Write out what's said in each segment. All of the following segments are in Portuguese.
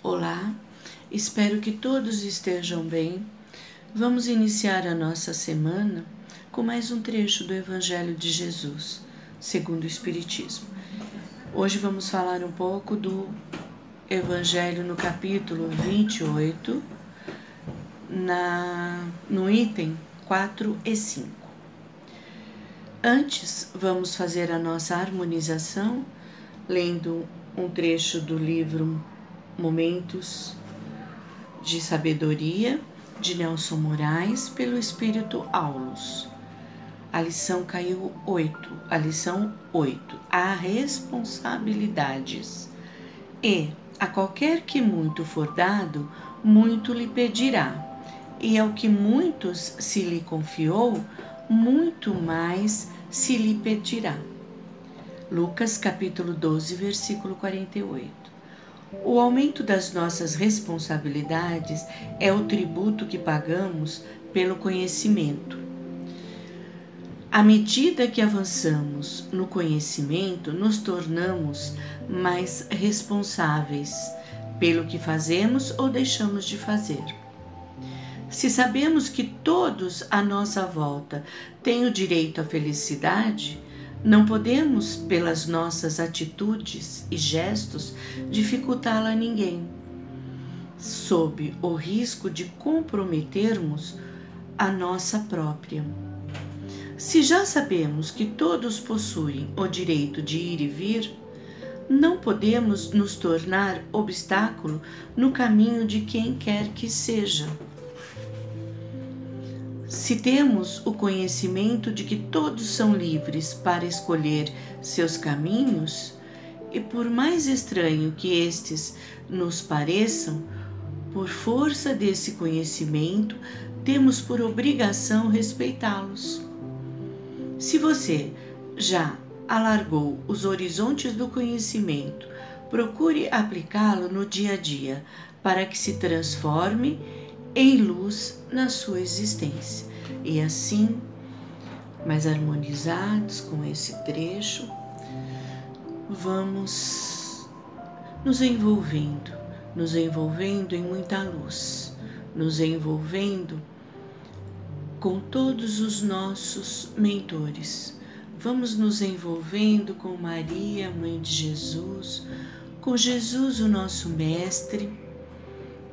Olá, espero que todos estejam bem. Vamos iniciar a nossa semana com mais um trecho do Evangelho de Jesus, segundo o Espiritismo. Hoje vamos falar um pouco do Evangelho no capítulo 28, no item 4 e 5. Antes, vamos fazer a nossa harmonização, lendo um trecho do livro Momentos de Sabedoria, de Nelson Moraes, pelo Espírito Aulus. A lição 8. Há responsabilidades. E, a qualquer que muito for dado, muito lhe pedirá. E ao que muitos se lhe confiou, muito mais se lhe pedirá. Lucas capítulo 12, versículo 48. O aumento das nossas responsabilidades é o tributo que pagamos pelo conhecimento. À medida que avançamos no conhecimento, nos tornamos mais responsáveis pelo que fazemos ou deixamos de fazer. Se sabemos que todos à nossa volta têm o direito à felicidade, não podemos, pelas nossas atitudes e gestos, dificultá-la a ninguém, sob o risco de comprometermos a nossa própria. Se já sabemos que todos possuem o direito de ir e vir, não podemos nos tornar obstáculo no caminho de quem quer que seja. Se temos o conhecimento de que todos são livres para escolher seus caminhos, e por mais estranho que estes nos pareçam, por força desse conhecimento, temos por obrigação respeitá-los. Se você já alargou os horizontes do conhecimento, procure aplicá-lo no dia a dia, para que se transforme em luz na sua existência. E assim, mais harmonizados com esse trecho, vamos nos envolvendo em muita luz, nos envolvendo com todos os nossos mentores. Vamos nos envolvendo com Maria, Mãe de Jesus, com Jesus, o nosso Mestre,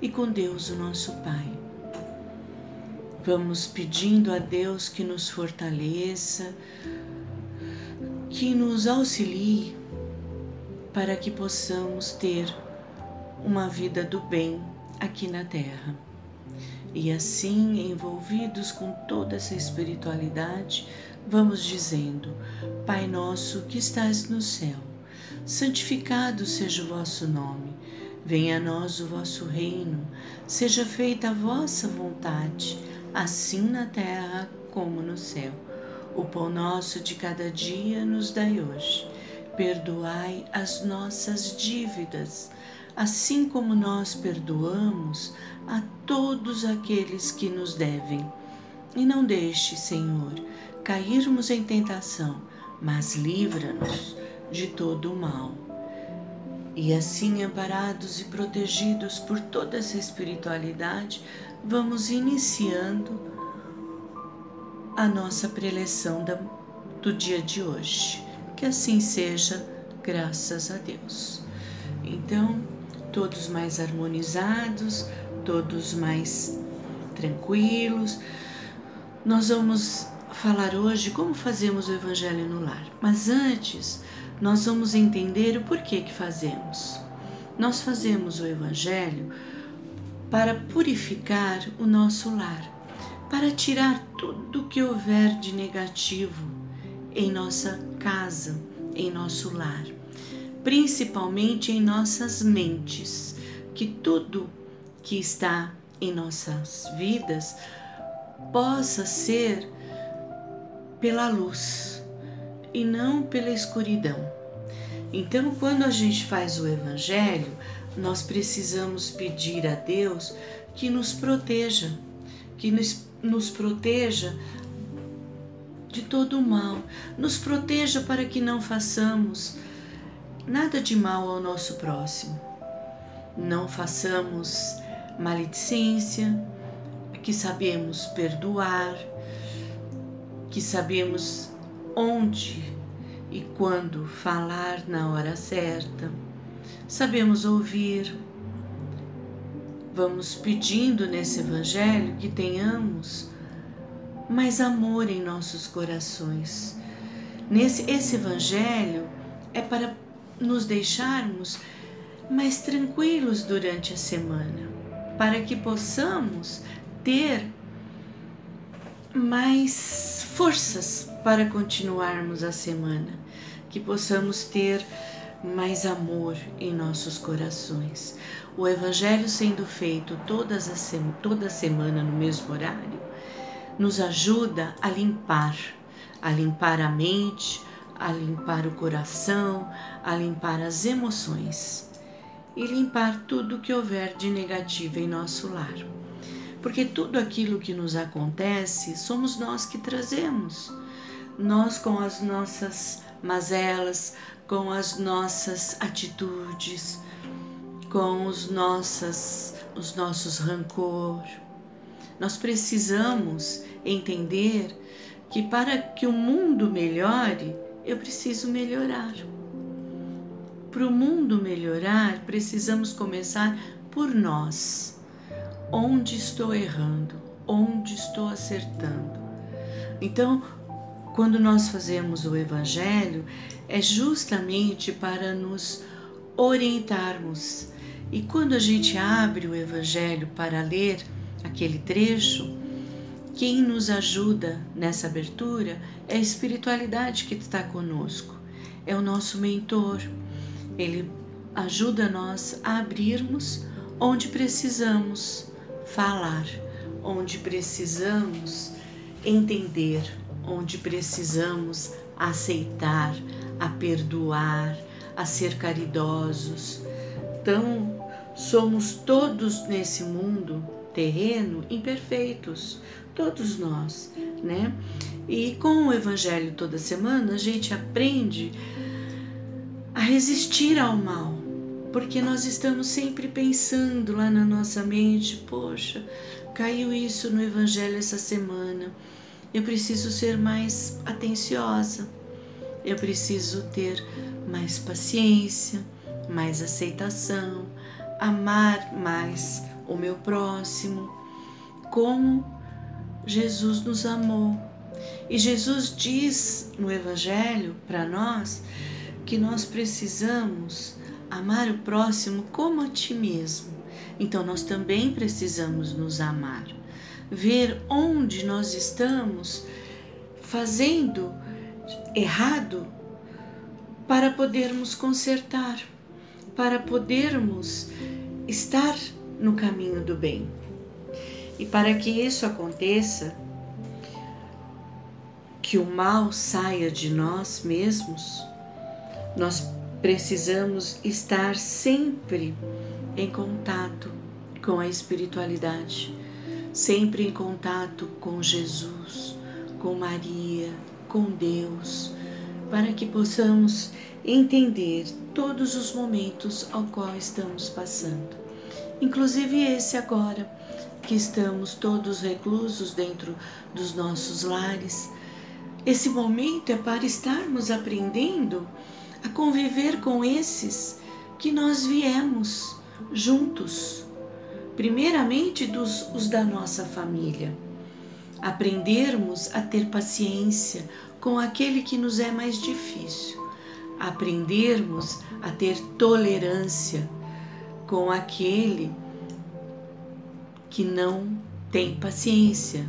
e com Deus, o nosso Pai. Vamos pedindo a Deus que nos fortaleça, que nos auxilie para que possamos ter uma vida do bem aqui na Terra. E assim, envolvidos com toda essa espiritualidade, vamos dizendo: Pai nosso que estás no céu, santificado seja o vosso nome. Venha a nós o vosso reino, seja feita a vossa vontade, assim na terra como no céu. O pão nosso de cada dia nos dai hoje. Perdoai as nossas dívidas, assim como nós perdoamos a todos aqueles que nos devem. E não deixe, Senhor, cairmos em tentação, mas livra-nos de todo o mal. E assim, amparados e protegidos por toda essa espiritualidade, vamos iniciando a nossa preleção do dia de hoje. Que assim seja, graças a Deus. Então, todos mais harmonizados, todos mais tranquilos. Nós vamos falar hoje como fazemos o Evangelho no lar. Mas antes, nós vamos entender o porquê que fazemos. Nós fazemos o Evangelho para purificar o nosso lar, para tirar tudo que houver de negativo em nossa casa, em nosso lar, principalmente em nossas mentes, que tudo que está em nossas vidas possa ser pela luz e não pela escuridão. Então, quando a gente faz o Evangelho, nós precisamos pedir a Deus que nos proteja, nos proteja de todo o mal, nos proteja para que não façamos nada de mal ao nosso próximo. não façamos maledicência, que sabemos perdoar, que sabemos onde e quando falar na hora certa, sabemos ouvir. Vamos pedindo nesse Evangelho que tenhamos mais amor em nossos corações. Esse Evangelho é para nos deixarmos mais tranquilos durante a semana, para que possamos ter mais forças para continuarmos a semana, que possamos ter mais amor em nossos corações. O Evangelho sendo feito toda semana no mesmo horário, nos ajuda a limpar a mente, a limpar o coração, a limpar as emoções e limpar tudo que houver de negativo em nosso lar. Porque tudo aquilo que nos acontece somos nós que trazemos. Nós com as nossas mazelas, com as nossas atitudes, com os nossos rancor. Nós precisamos entender que para que o mundo melhore, eu preciso melhorar. Para o mundo melhorar, precisamos começar por nós. Onde estou errando? Onde estou acertando? Então, quando nós fazemos o Evangelho, é justamente para nos orientarmos. E quando a gente abre o Evangelho para ler aquele trecho, quem nos ajuda nessa abertura é a espiritualidade que está conosco, é o nosso mentor. Ele ajuda nós a abrirmos onde precisamos falar, onde precisamos entender, onde precisamos aceitar, a perdoar, a ser caridosos. Então, somos todos nesse mundo terreno imperfeitos, todos nós, né? E com o Evangelho toda semana a gente aprende a resistir ao mal, porque nós estamos sempre pensando lá na nossa mente, poxa, caiu isso no Evangelho essa semana, eu preciso ser mais atenciosa, eu preciso ter mais paciência, mais aceitação, amar mais o meu próximo, como Jesus nos amou. E Jesus diz no Evangelho para nós que nós precisamos amar o próximo como a ti mesmo. Então nós também precisamos nos amar, ver onde nós estamos fazendo errado para podermos consertar, para podermos estar no caminho do bem. E para que isso aconteça, que o mal saia de nós mesmos, nós precisamos estar sempre em contato com a espiritualidade, sempre em contato com Jesus, com Maria, com Deus, para que possamos entender todos os momentos ao qual estamos passando. Inclusive esse agora, que estamos todos reclusos dentro dos nossos lares. Esse momento é para estarmos aprendendo a conviver com esses que nós viemos juntos. Primeiramente os da nossa família. Aprendermos a ter paciência com aquele que nos é mais difícil. Aprendermos a ter tolerância com aquele que não tem paciência.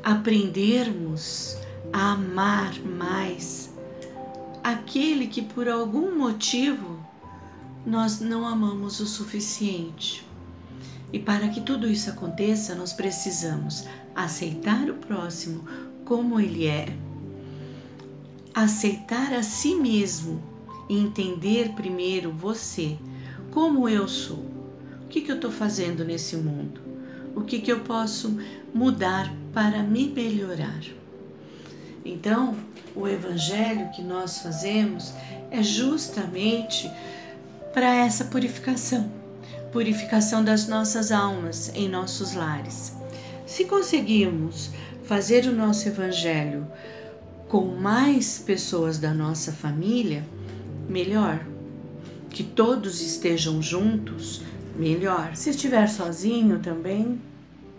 Aprendermos a amar mais aquele que por algum motivo nós não amamos o suficiente. E para que tudo isso aconteça, nós precisamos aceitar o próximo como ele é, aceitar a si mesmo e entender primeiro você, como eu sou, o que eu estou fazendo nesse mundo, o que eu posso mudar para me melhorar. Então, o Evangelho que nós fazemos é justamente para essa purificação, purificação das nossas almas em nossos lares. Se conseguirmos fazer o nosso evangelho com mais pessoas da nossa família, melhor. Que todos estejam juntos, melhor. Se estiver sozinho também,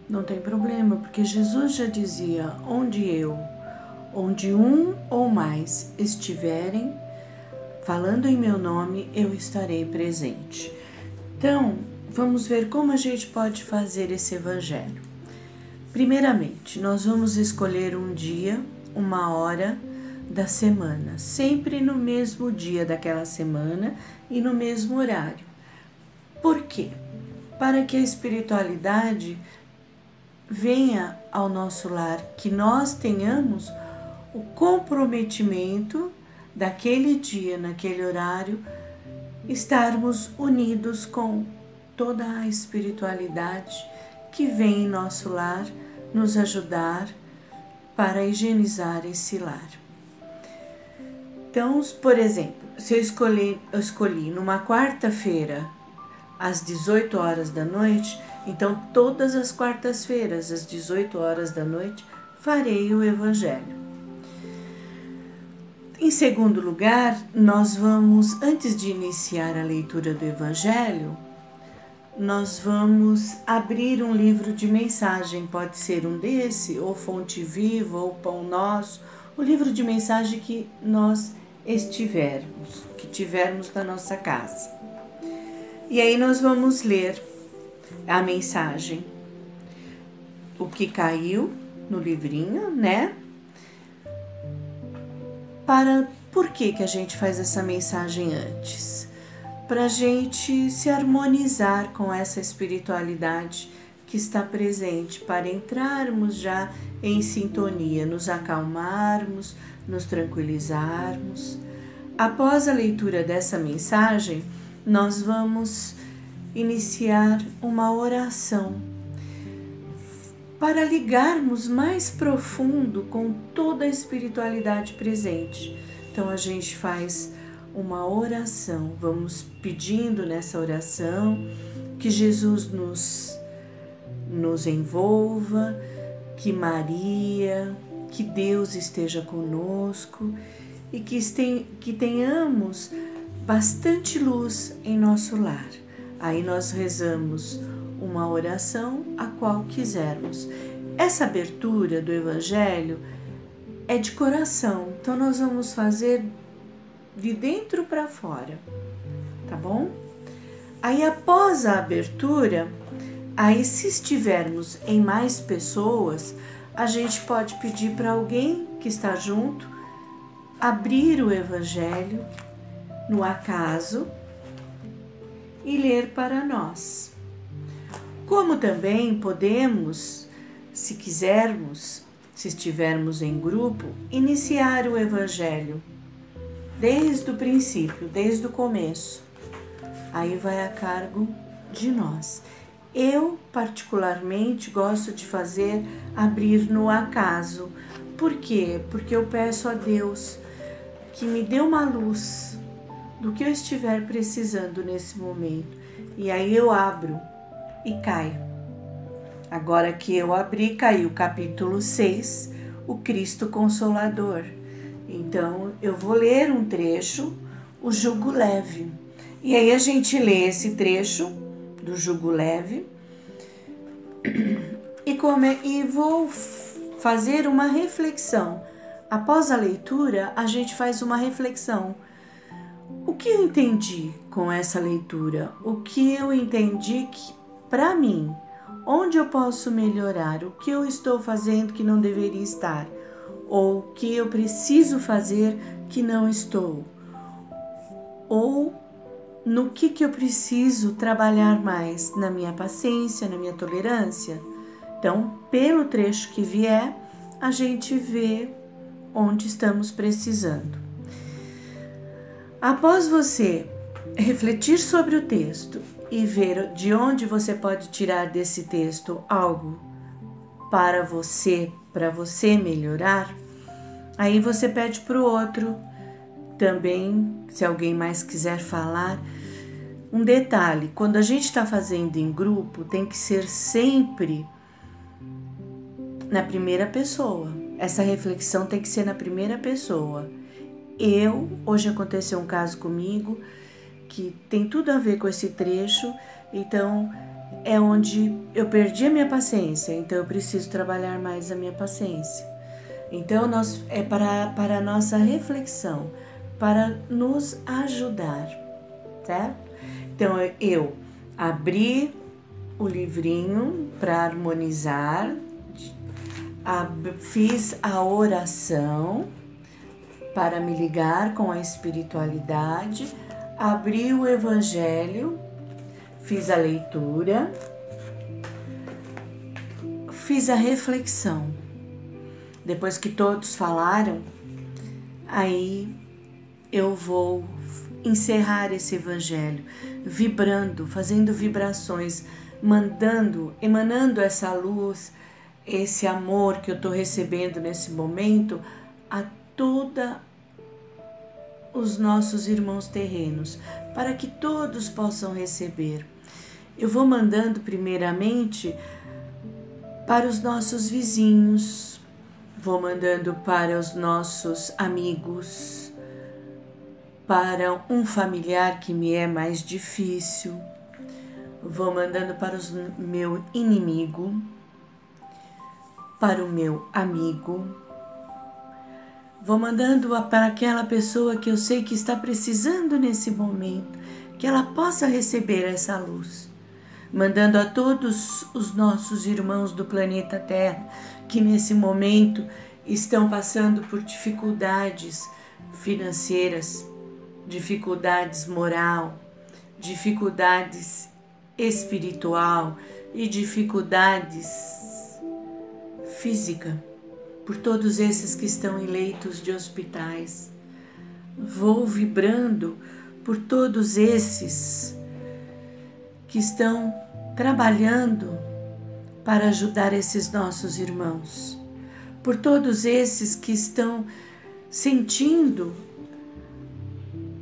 não tem problema, porque Jesus já dizia: onde um ou mais estiverem falando em meu nome, eu estarei presente. Então, vamos ver como a gente pode fazer esse evangelho. Primeiramente, nós vamos escolher um dia, uma hora da semana, sempre no mesmo dia daquela semana e no mesmo horário. Por quê? Para que a espiritualidade venha ao nosso lar, que nós tenhamos o comprometimento daquele dia, naquele horário, estarmos unidos com toda a espiritualidade que vem em nosso lar nos ajudar para higienizar esse lar. Então, por exemplo, se eu escolhi numa quarta-feira às 18 horas da noite, então todas as quartas-feiras às 18 horas da noite farei o evangelho. Em segundo lugar, nós vamos, antes de iniciar a leitura do evangelho, nós vamos abrir um livro de mensagem, pode ser um desse, ou Fonte Viva, ou Pão Nosso, o livro de mensagem que nós que tivermos na nossa casa. E aí nós vamos ler a mensagem, o que caiu no livrinho, né? Por que a gente faz essa mensagem antes? Para a gente se harmonizar com essa espiritualidade que está presente, para entrarmos já em sintonia, nos acalmarmos, nos tranquilizarmos. Após a leitura dessa mensagem, nós vamos iniciar uma oração para ligarmos mais profundo com toda a espiritualidade presente. Então a gente faz uma oração, vamos pedindo nessa oração que Jesus nos envolva, que Maria, que Deus esteja conosco e que tenhamos bastante luz em nosso lar. Aí nós rezamos uma oração a qual quisermos. Essa abertura do Evangelho é de coração, então nós vamos fazer de dentro para fora, tá bom? Aí após a abertura, aí se estivermos em mais pessoas, a gente pode pedir para alguém que está junto abrir o Evangelho no acaso e ler para nós. Como também podemos, se quisermos, se estivermos em grupo, iniciar o Evangelho desde o princípio, desde o começo. Aí vai a cargo de nós. Eu, particularmente, gosto de abrir no acaso. Por quê? Porque eu peço a Deus que me dê uma luz do que eu estiver precisando nesse momento. E aí eu abro e cai. Agora que eu abri, caiu o capítulo 6, o Cristo Consolador. Então, eu vou ler um trecho, o jugo leve. E aí a gente lê esse trecho do jugo leve e vou fazer uma reflexão. Após a leitura, a gente faz uma reflexão. O que eu entendi com essa leitura? O que eu entendi que, para mim, onde eu posso melhorar? O que eu estou fazendo que não deveria estar? Ou o que eu preciso fazer que não estou? Ou no que eu preciso trabalhar mais? Na minha paciência, na minha tolerância? Então, pelo trecho que vier, a gente vê onde estamos precisando. Após você refletir sobre o texto e ver de onde você pode tirar desse texto algo para você melhorar, aí você pede para o outro também, se alguém mais quiser falar, Um detalhe, quando a gente está fazendo em grupo, tem que ser sempre na primeira pessoa. Essa reflexão tem que ser na primeira pessoa. Hoje aconteceu um caso comigo que tem tudo a ver com esse trecho, então é onde eu perdi a minha paciência, então eu preciso trabalhar mais a minha paciência. Então é para a nossa reflexão, para nos ajudar, certo? Então eu abri o livrinho para harmonizar, fiz a oração para me ligar com a espiritualidade, abri o Evangelho, fiz a leitura, fiz a reflexão. Depois que todos falaram, aí eu vou encerrar esse Evangelho, vibrando, fazendo vibrações, emanando essa luz, esse amor que eu estou recebendo nesse momento a todos os nossos irmãos terrenos, para que todos possam receber. Eu vou mandando primeiramente para os nossos vizinhos, vou mandando para os nossos amigos, para um familiar que me é mais difícil, vou mandando para o meu inimigo, para o meu amigo, vou mandando para aquela pessoa que eu sei que está precisando nesse momento, que ela possa receber essa luz. Mandando a todos os nossos irmãos do planeta Terra que nesse momento estão passando por dificuldades financeiras, dificuldades moral, dificuldades espiritual e dificuldades física, por todos esses que estão em leitos de hospitais. Vou vibrando por todos esses que estão trabalhando para ajudar esses nossos irmãos, por todos esses que estão sentindo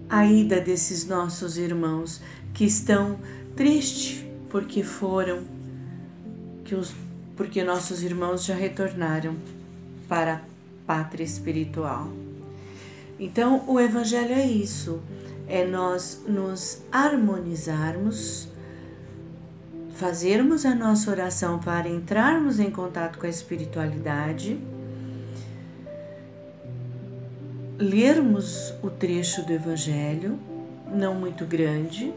a ida desses nossos irmãos, que estão tristes porque nossos irmãos já retornaram para a pátria espiritual. Então, o Evangelho é isso, é nós nos harmonizarmos, fazermos a nossa oração para entrarmos em contato com a espiritualidade, lermos o trecho do Evangelho, não muito grande,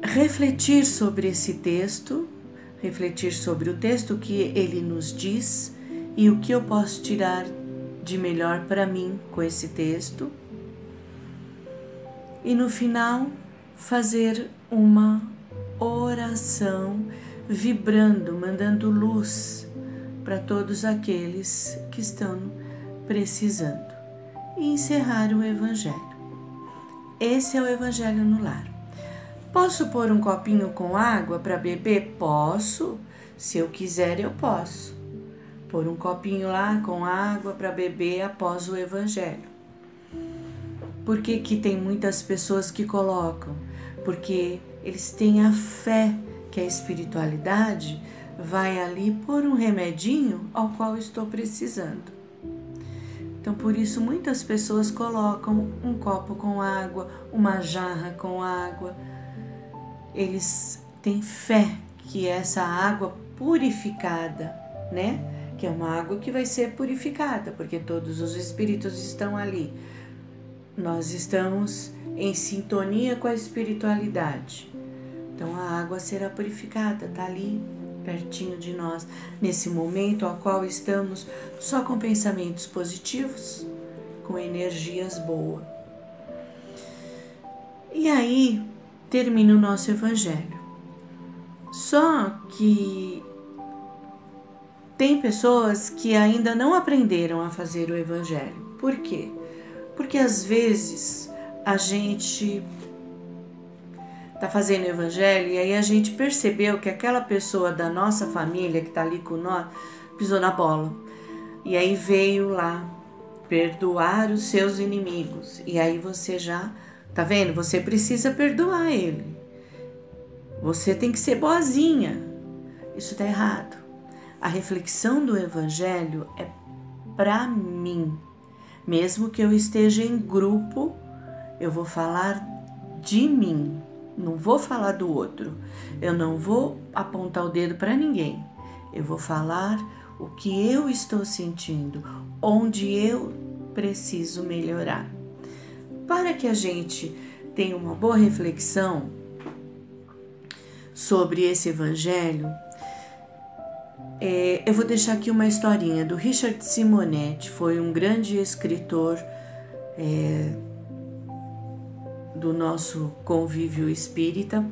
refletir sobre esse texto, refletir sobre o texto que ele nos diz e o que eu posso tirar de melhor para mim com esse texto. E no final, fazer uma oração vibrando, mandando luz para todos aqueles que estão precisando. E encerrar o Evangelho. Esse é o Evangelho no lar. Posso pôr um copinho com água para beber? Posso. Se eu quiser, eu posso. Pôr um copinho lá com água para beber após o Evangelho. Por que tem muitas pessoas que colocam? Porque eles têm a fé que a espiritualidade vai ali pôr um remedinho ao qual estou precisando. Então, por isso, muitas pessoas colocam um copo com água, uma jarra com água. Eles têm fé que essa água purificada, né? Que é uma água que vai ser purificada, porque todos os espíritos estão ali. Nós estamos em sintonia com a espiritualidade. Então a água será purificada, está ali pertinho de nós, nesse momento ao qual estamos só com pensamentos positivos, com energias boas. E aí termina o nosso Evangelho. Só que tem pessoas que ainda não aprenderam a fazer o Evangelho. Por quê? Porque às vezes a gente está fazendo o Evangelho e aí a gente percebeu que aquela pessoa da nossa família que está ali com nós pisou na bola. E aí veio lá perdoar os seus inimigos. E aí você já Tá vendo? Você precisa perdoar ele. Você tem que ser boazinha. Isso tá errado. A reflexão do Evangelho é para mim. Mesmo que eu esteja em grupo, eu vou falar de mim. Não vou falar do outro. Eu não vou apontar o dedo para ninguém. Eu vou falar o que eu estou sentindo, onde eu preciso melhorar. Para que a gente tenha uma boa reflexão sobre esse Evangelho, eu vou deixar aqui uma historinha do Richard Simonetti. Foi um grande escritor do nosso convívio espírita,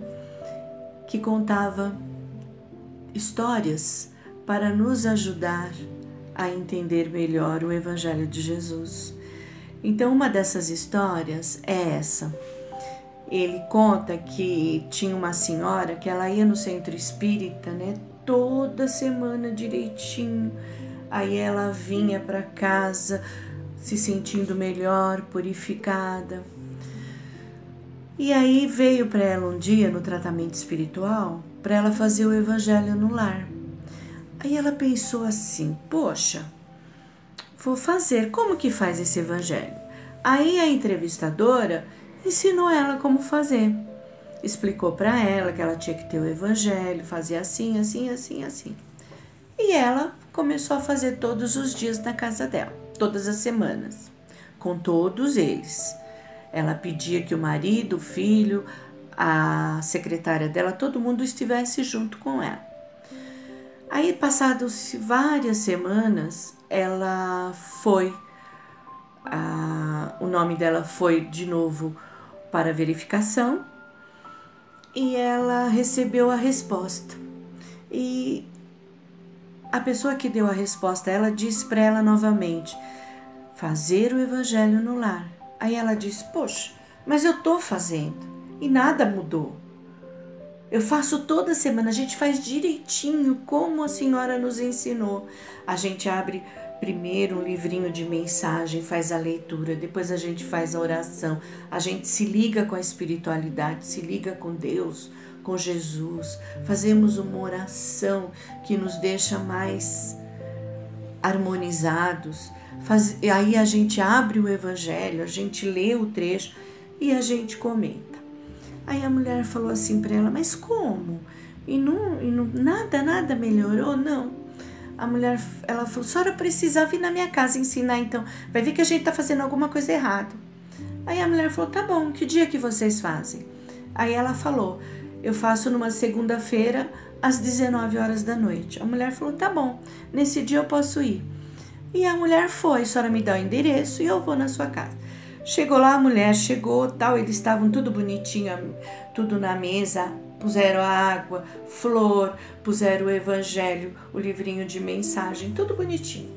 que contava histórias para nos ajudar a entender melhor o Evangelho de Jesus. Então, uma dessas histórias é essa. Ele conta que tinha uma senhora que ela ia no centro espírita, né, toda semana direitinho. Aí ela vinha para casa se sentindo melhor, purificada. E aí veio para ela um dia no tratamento espiritual para ela fazer o Evangelho no lar. Aí ela pensou assim: poxa, vou fazer, como que faz esse Evangelho? Aí a entrevistadora ensinou ela como fazer. Explicou para ela que ela tinha que ter o Evangelho, fazer assim, assim, assim, assim. E ela começou a fazer todos os dias na casa dela, todas as semanas, com todos eles. Ela pedia que o marido, o filho, a secretária dela, todo mundo estivesse junto com ela. Aí, passadas várias semanas, ela foi, o nome dela foi de novo para verificação e ela recebeu a resposta. E a pessoa que deu a resposta, ela disse para ela novamente: fazer o Evangelho no lar. Aí ela disse: poxa, mas eu estou fazendo e nada mudou. Eu faço toda semana, a gente faz direitinho como a senhora nos ensinou. A gente abre primeiro um livrinho de mensagem, faz a leitura, depois a gente faz a oração, a gente se liga com a espiritualidade, se liga com Deus, com Jesus. Fazemos uma oração que nos deixa mais harmonizados. Aí a gente abre o Evangelho, a gente lê o trecho e a gente comenta. Aí a mulher falou assim para ela: mas como? E não nada melhorou? Não. A mulher, ela falou: a senhora precisa vir na minha casa ensinar, então. Vai ver que a gente tá fazendo alguma coisa errada. Aí a mulher falou: tá bom, que dia que vocês fazem? Aí ela falou: eu faço numa segunda-feira às 19 horas da noite. A mulher falou: tá bom, nesse dia eu posso ir. E a mulher foi: a senhora me dá o endereço e eu vou na sua casa. Chegou lá, a mulher chegou, tal, eles estavam tudo bonitinho, tudo na mesa, puseram água, flor, puseram o Evangelho, o livrinho de mensagem, tudo bonitinho.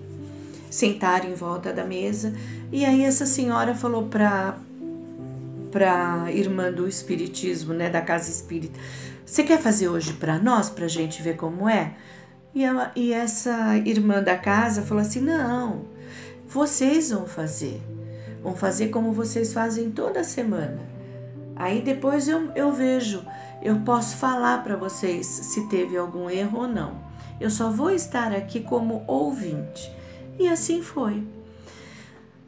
Sentaram em volta da mesa e aí essa senhora falou para irmã do espiritismo, né, da casa espírita: você quer fazer hoje para nós, pra gente ver como é? E essa irmã da casa falou assim: não, vocês vão fazer como vocês fazem toda semana. Aí depois eu vejo, eu posso falar para vocês se teve algum erro ou não. Eu só vou estar aqui como ouvinte. E assim foi.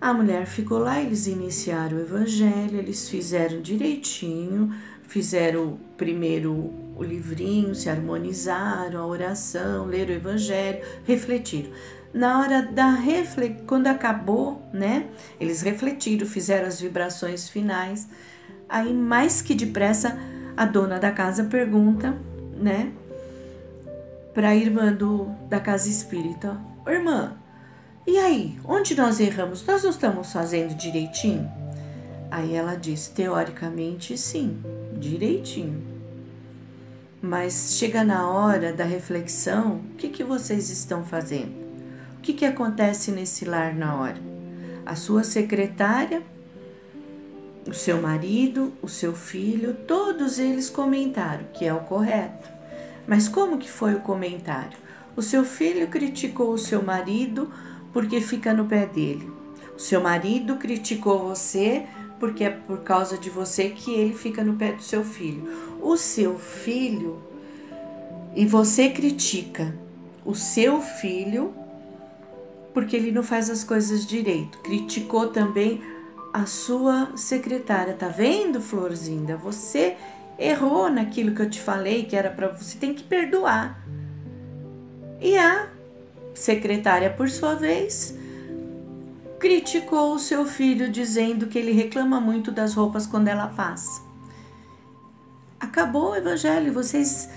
A mulher ficou lá, eles iniciaram o Evangelho, eles fizeram direitinho, fizeram primeiro o livrinho, se harmonizaram, a oração, leram o Evangelho, refletiram. Na hora quando acabou, né, eles refletiram, fizeram as vibrações finais. Aí, mais que depressa, a dona da casa pergunta, né, para a irmã da casa espírita: irmã, e aí, onde nós erramos? Nós não estamos fazendo direitinho? Aí ela diz: teoricamente sim, direitinho. Mas chega na hora da reflexão, o que vocês estão fazendo? O que acontece nesse lar na hora? A sua secretária, o seu marido, o seu filho, todos eles comentaram que é o correto. Mas como que foi o comentário? O seu filho criticou o seu marido porque fica no pé dele. O seu marido criticou você porque é por causa de você que ele fica no pé do seu filho. O seu filho, e você critica o seu filho porque ele não faz as coisas direito. Criticou também a sua secretária. Tá vendo, Florzinda? Você errou naquilo que eu te falei que era para você, tem que perdoar. E a secretária, por sua vez, criticou o seu filho dizendo que ele reclama muito das roupas quando ela passa. Acabou o evangelho, vocês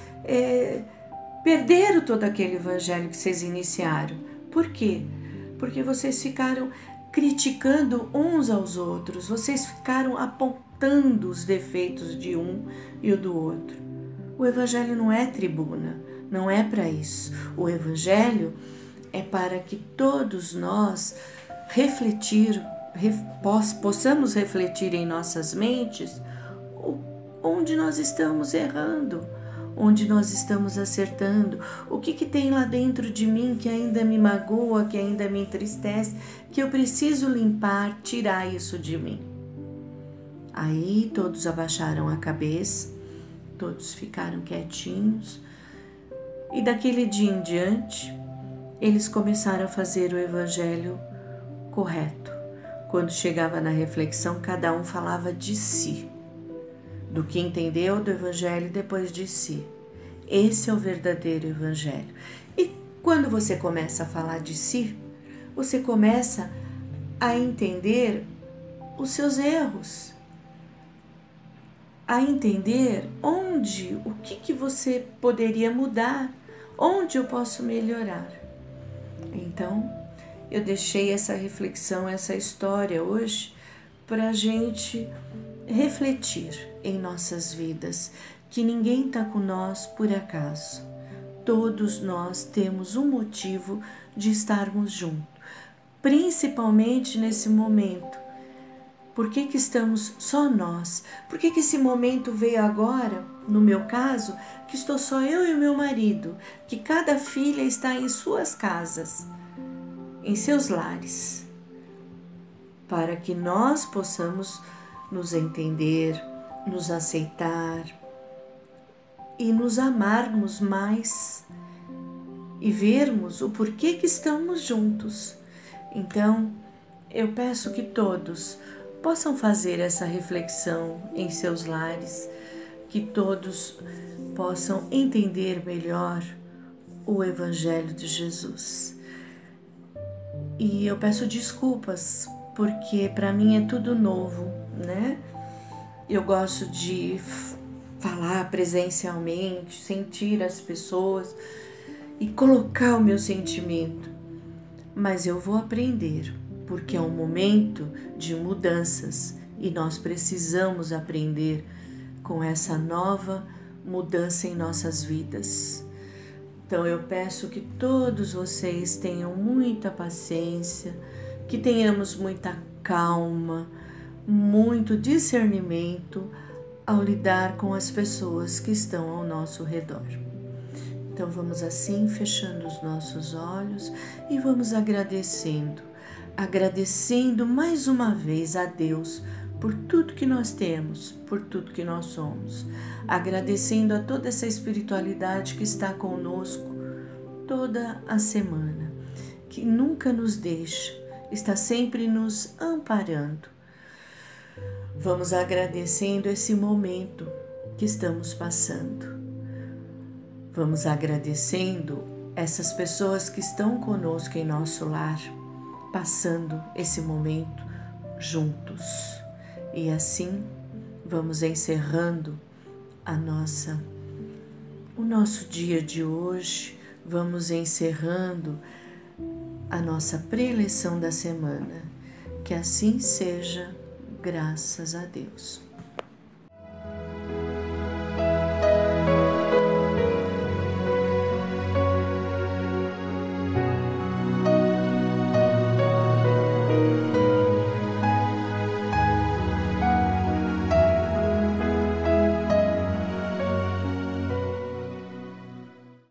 perderam todo aquele evangelho que vocês iniciaram. Por quê? Porque vocês ficaram criticando uns aos outros, vocês ficaram apontando os defeitos de um e o do outro. O evangelho não é tribuna, não é para isso. O evangelho é para que todos nós possamos refletir em nossas mentes onde nós estamos errando, onde nós estamos acertando, o que tem lá dentro de mim que ainda me magoa, que ainda me entristece, que eu preciso limpar, tirar isso de mim. Aí todos abaixaram a cabeça, todos ficaram quietinhos e daquele dia em diante eles começaram a fazer o evangelho correto. Quando chegava na reflexão, cada um falava de si, do que entendeu do evangelho depois de si. Esse é o verdadeiro evangelho. E quando você começa a falar de si, você começa a entender os seus erros, a entender o que você poderia mudar, onde eu posso melhorar. Então, eu deixei essa reflexão, essa história hoje para a gente refletir em nossas vidas, que ninguém está com nós por acaso. Todos nós temos um motivo de estarmos juntos, principalmente nesse momento. Por que estamos só nós? Por que esse momento veio agora, no meu caso, que estou só eu e o meu marido, que cada filha está em suas casas, em seus lares, para que nós possamos nos entender, nos aceitar e nos amarmos mais e vermos o porquê que estamos juntos. Então, eu peço que todos possam fazer essa reflexão em seus lares, que todos possam entender melhor o Evangelho de Jesus. E eu peço desculpas, porque para mim é tudo novo, né? Eu gosto de falar presencialmente, sentir as pessoas e colocar o meu sentimento. Mas eu vou aprender, porque é um momento de mudanças e nós precisamos aprender com essa nova mudança em nossas vidas. Então eu peço que todos vocês tenham muita paciência, que tenhamos muita calma, muito discernimento ao lidar com as pessoas que estão ao nosso redor. Então vamos assim, fechando os nossos olhos e vamos agradecendo mais uma vez a Deus por tudo que nós temos, por tudo que nós somos, agradecendo a toda essa espiritualidade que está conosco toda a semana, que nunca nos deixa, está sempre nos amparando. Vamos agradecendo esse momento que estamos passando. Vamos agradecendo essas pessoas que estão conosco em nosso lar, passando esse momento juntos. E assim vamos encerrando o nosso dia de hoje, vamos encerrando a nossa preleção da semana. Que assim seja, graças a Deus.